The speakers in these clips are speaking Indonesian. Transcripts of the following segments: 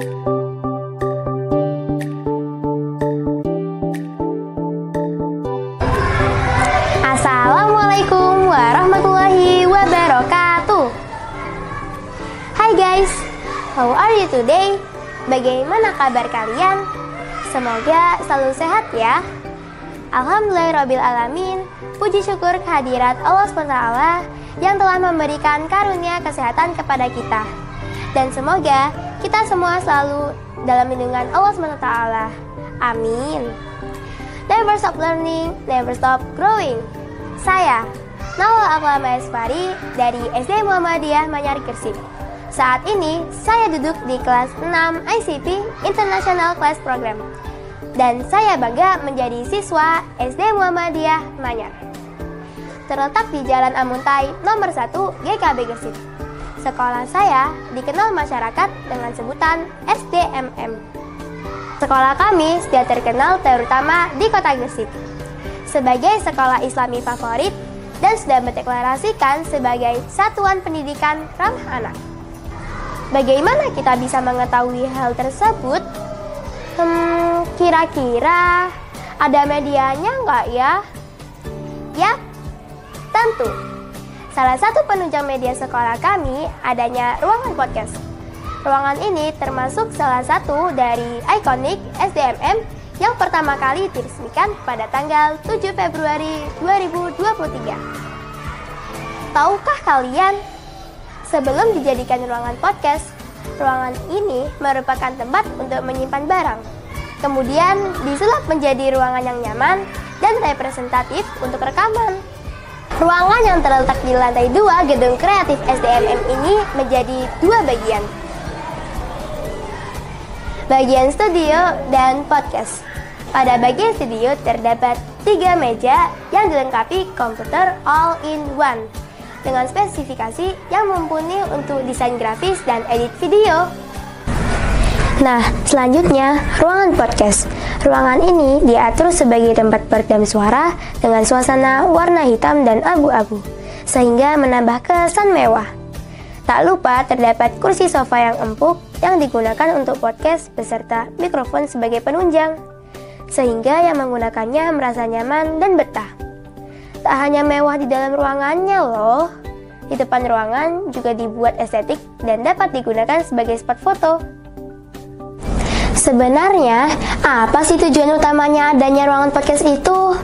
Assalamualaikum warahmatullahi wabarakatuh. Hai guys, how are you today? Bagaimana kabar kalian? Semoga selalu sehat ya. Alhamdulillahirrabbilalamin. Puji syukur kehadirat Allah SWT yang telah memberikan karunia kesehatan kepada kita. Dan semoga kita semua selalu dalam lindungan Allah SWT. Amin. Never stop learning, never stop growing. Saya, Nawal Aklama Esfari dari SD Muhammadiyah Manyar Gresik. Saat ini saya duduk di kelas 6 ICT International Class Program. Dan saya bangga menjadi siswa SD Muhammadiyah Manyar. Terletak di Jalan Amuntai nomor 1 GKB Gresik. Sekolah saya dikenal masyarakat dengan sebutan SDMM. Sekolah kami sudah terkenal terutama di kota Gresik sebagai sekolah Islami favorit dan sudah mendeklarasikan sebagai satuan pendidikan ramah anak. Bagaimana kita bisa mengetahui hal tersebut? Kira-kira ada medianya nggak ya? Ya, tentu. Salah satu penunjang media sekolah kami adanya ruangan podcast. Ruangan ini termasuk salah satu dari ikonik SDMM yang pertama kali diresmikan pada tanggal 7 Februari 2023. Tahukah kalian, sebelum dijadikan ruangan podcast, ruangan ini merupakan tempat untuk menyimpan barang. Kemudian disulap menjadi ruangan yang nyaman dan representatif untuk rekaman. Ruangan yang terletak di lantai 2 gedung kreatif SDMM ini menjadi dua bagian. Bagian studio dan podcast. Pada bagian studio terdapat 3 meja yang dilengkapi komputer all-in-one dengan spesifikasi yang mumpuni untuk desain grafis dan edit video. Nah, selanjutnya ruangan podcast. Ruangan ini diatur sebagai tempat peredam suara dengan suasana warna hitam dan abu-abu, sehingga menambah kesan mewah. Tak lupa terdapat kursi sofa yang empuk yang digunakan untuk podcast beserta mikrofon sebagai penunjang, sehingga yang menggunakannya merasa nyaman dan betah. Tak hanya mewah di dalam ruangannya loh, di depan ruangan juga dibuat estetik dan dapat digunakan sebagai spot foto. Sebenarnya, apa sih tujuan utamanya adanya ruangan podcast itu?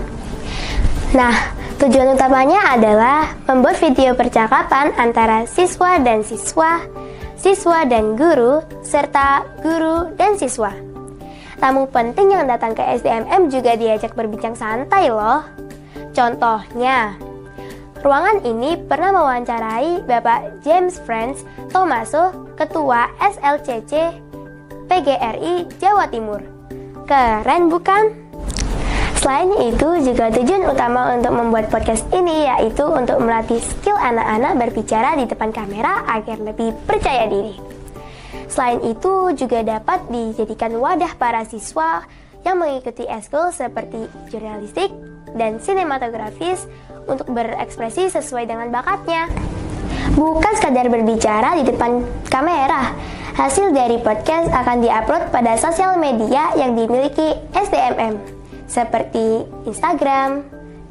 Nah, tujuan utamanya adalah membuat video percakapan antara siswa dan siswa, siswa dan guru, serta guru dan siswa. Tamu penting yang datang ke SDMM juga diajak berbincang santai loh. Contohnya, ruangan ini pernah mewawancarai Bapak James Franz Thomaso, Ketua SLCC PGRI Jawa Timur. Keren bukan? Selain itu, juga tujuan utama untuk membuat podcast ini yaitu untuk melatih skill anak-anak berbicara di depan kamera agar lebih percaya diri. Selain itu, juga dapat dijadikan wadah para siswa yang mengikuti eskul seperti jurnalistik dan sinematografis untuk berekspresi sesuai dengan bakatnya. Bukan sekadar berbicara di depan kamera, hasil dari podcast akan diupload pada sosial media yang dimiliki SDMM, seperti Instagram,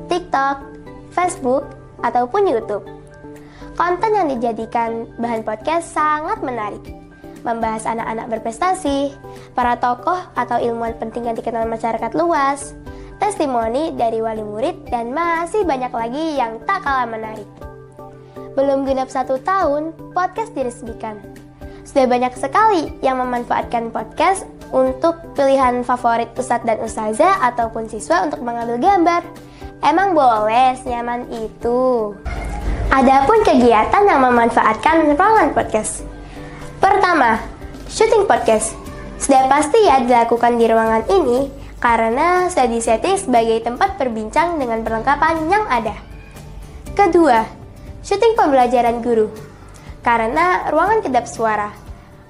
TikTok, Facebook, ataupun YouTube. Konten yang dijadikan bahan podcast sangat menarik. Membahas anak-anak berprestasi, para tokoh atau ilmuwan penting yang dikenal masyarakat luas, testimoni dari wali murid, dan masih banyak lagi yang tak kalah menarik. Belum genap 1 tahun, podcast diresmikan. Sudah banyak sekali yang memanfaatkan podcast untuk pilihan favorit ustadz dan ustazah ataupun siswa untuk mengambil gambar. Emang boleh senyaman itu. Adapun kegiatan yang memanfaatkan ruangan podcast. Pertama, syuting podcast. Sudah pasti ya dilakukan di ruangan ini karena sudah disetting sebagai tempat berbincang dengan perlengkapan yang ada. Kedua, syuting pembelajaran guru. Karena ruangan kedap suara,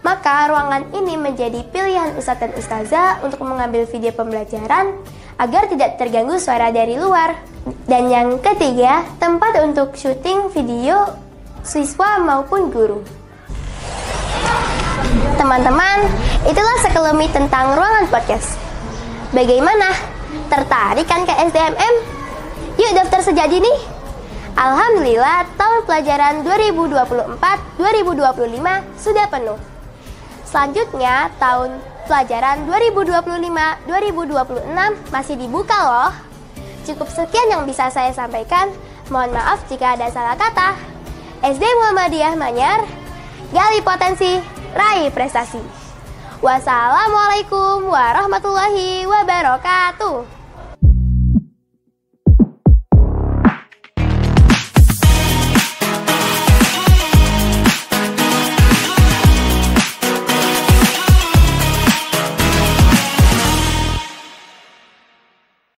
maka ruangan ini menjadi pilihan ustadz dan ustazah untuk mengambil video pembelajaran agar tidak terganggu suara dari luar. Dan yang ketiga, tempat untuk syuting video siswa maupun guru. Teman-teman, Itulah sekelumit tentang ruangan podcast. Bagaimana? Tertarik kan ke SDMM? Yuk daftar sejak dini. Alhamdulillah tahun pelajaran 2024-2025 sudah penuh. Selanjutnya tahun pelajaran 2025-2026 masih dibuka loh. Cukup sekian yang bisa saya sampaikan. Mohon maaf jika ada salah kata. SD Muhammadiyah Manyar, gali potensi, raih prestasi. Wassalamualaikum warahmatullahi wabarakatuh.